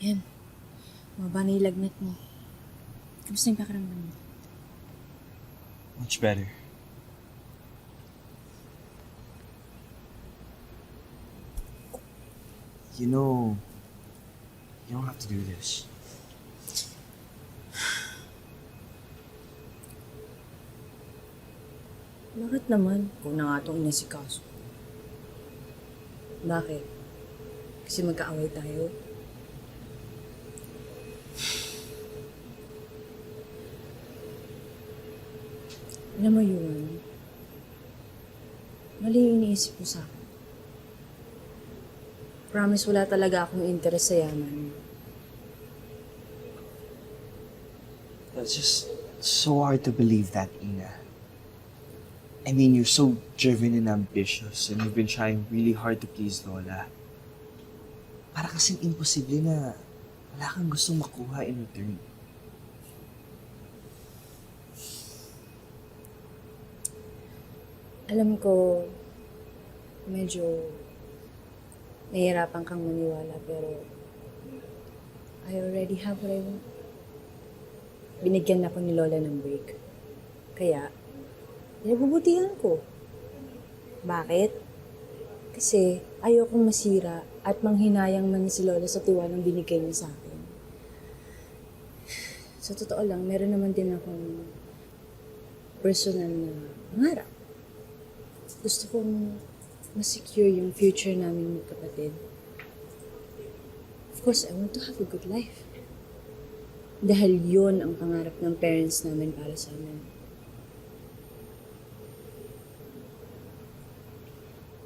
Yan, mababa na yung lagnat mo. Kamusta yung pakiramdam mo? Much better. You know, you don't have to do this. Bakit naman? Kung na nga itong inasikaso. Bakit? Kasi magkaaway tayo? Alam mo yun, mali yung iniisip mo sa akin. Promise, wala talaga akong interest sa yaman. It's just so hard to believe that, Ina. I mean, you're so driven and ambitious and you've been trying really hard to please Lola. Para kasing imposible na wala kang gustong makuha in return. Alam ko, medyo nahihirapan kang maniwala, pero I already have what I want. Binigyan ako ni Lola ng break. Kaya, pinagbubutihan ko. Bakit? Kasi ayokong masira at manghinayang man si Lola sa tiwalang binigay niya sa akin. Sa totoo lang, meron naman din akong personal na pangarap. Gusto kong ma-secure yung future namin magkapatid. Of course, I want to have a good life. Dahil yun ang pangarap ng parents namin para sa amin.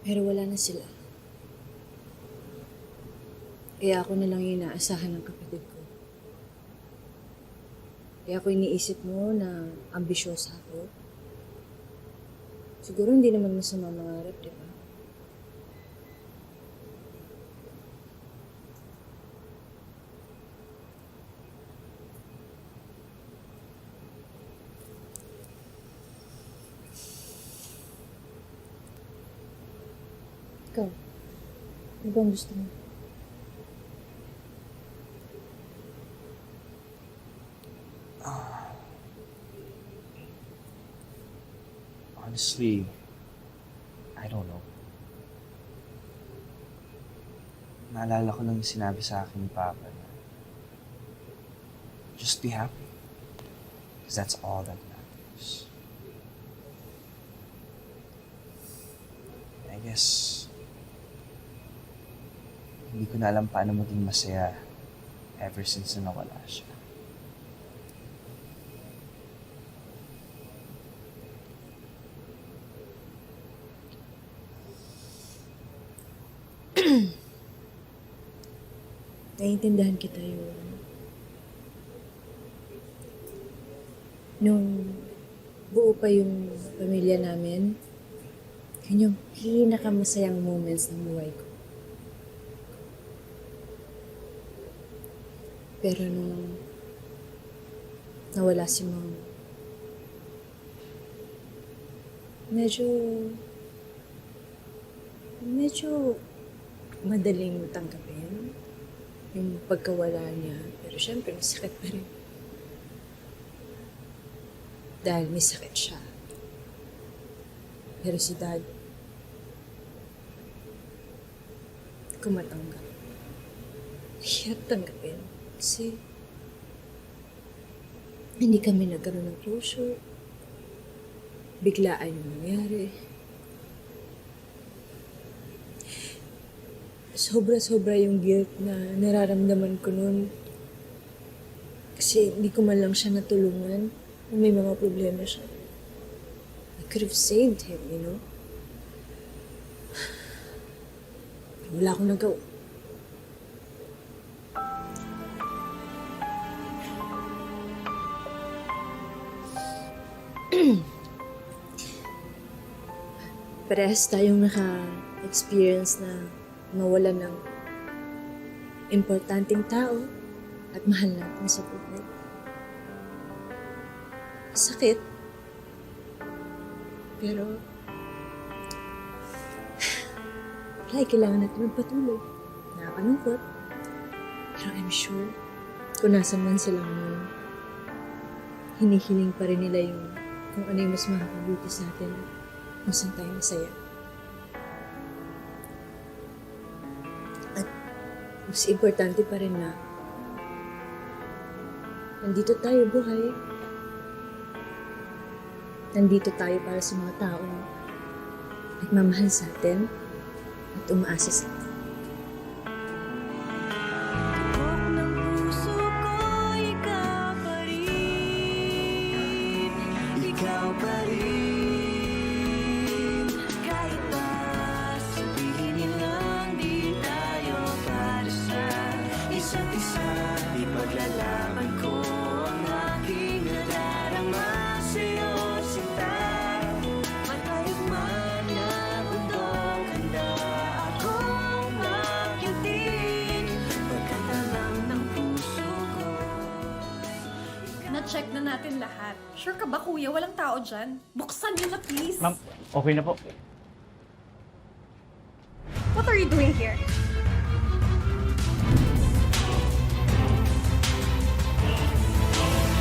Pero wala na sila. Kaya ako na lang yung inaasahan ng kapatid ko. Kaya ako iniisip mo na ambisyosa ako. Siguro hindi naman masama mangarap, di ba? Ikaw, ano bang gusto mo? Honestly, I don't know. Naalala ko lang yung sinabi sa akin ni Papa na just be happy. Because that's all that matters. I guess, hindi ko na alam paano maging masaya ever since na nawala siya. Naiintindihan kita yun. Nung buo pa yung pamilya namin, yun yung pinakamasayang moments ng buhay ko. Pero nung nawala si Mom, medyo madaling tanggapin yung pagkawala niya. Pero syempre, masakit pa rin. Dahil may sakit siya. Pero si Dad, kumatanggap. Hirap tanggapin. Kasi hindi kami nagkaroon ng closure. Biglaan yung nangyari. Sobra-sobra yung guilt na nararamdaman ko noon. Kasi hindi ko man lang siya natulungan na may mga problema siya. I could have saved him, you know? Wala akong nagawa. Parehas tayong naka-experience na mawalan ng importanteng tao at mahal natin sa buhay. Sakit. Pero, wala, kailangan natin magpatuloy. Nakakalungkot. Pero I'm sure, kung nasan man sila ngayon, hinihiling pa rin nila yung kung ano yung mas makakabuti sa atin at kung saan tayo masaya. At mas importante pa rin na nandito tayo buhay. Nandito tayo para sa mga taong nagmamahal sa atin at umaasa sa atin. Tibok ng puso ko, ikaw pa rin. Ikaw pa rin. Kahit pa sabihin nilang di tayo para sa isa't isa, ipaglalaban ko ang aking nadarama sa'yo, sinta. Matayog man na bundok, handa akong akyutin. Pagkatalang ng puso ko. Na-check na natin lahat. Sure ka ba, kuya? Walang tao dyan? Buksan yun na, please. Ma'am, okay na po. What are you doing here?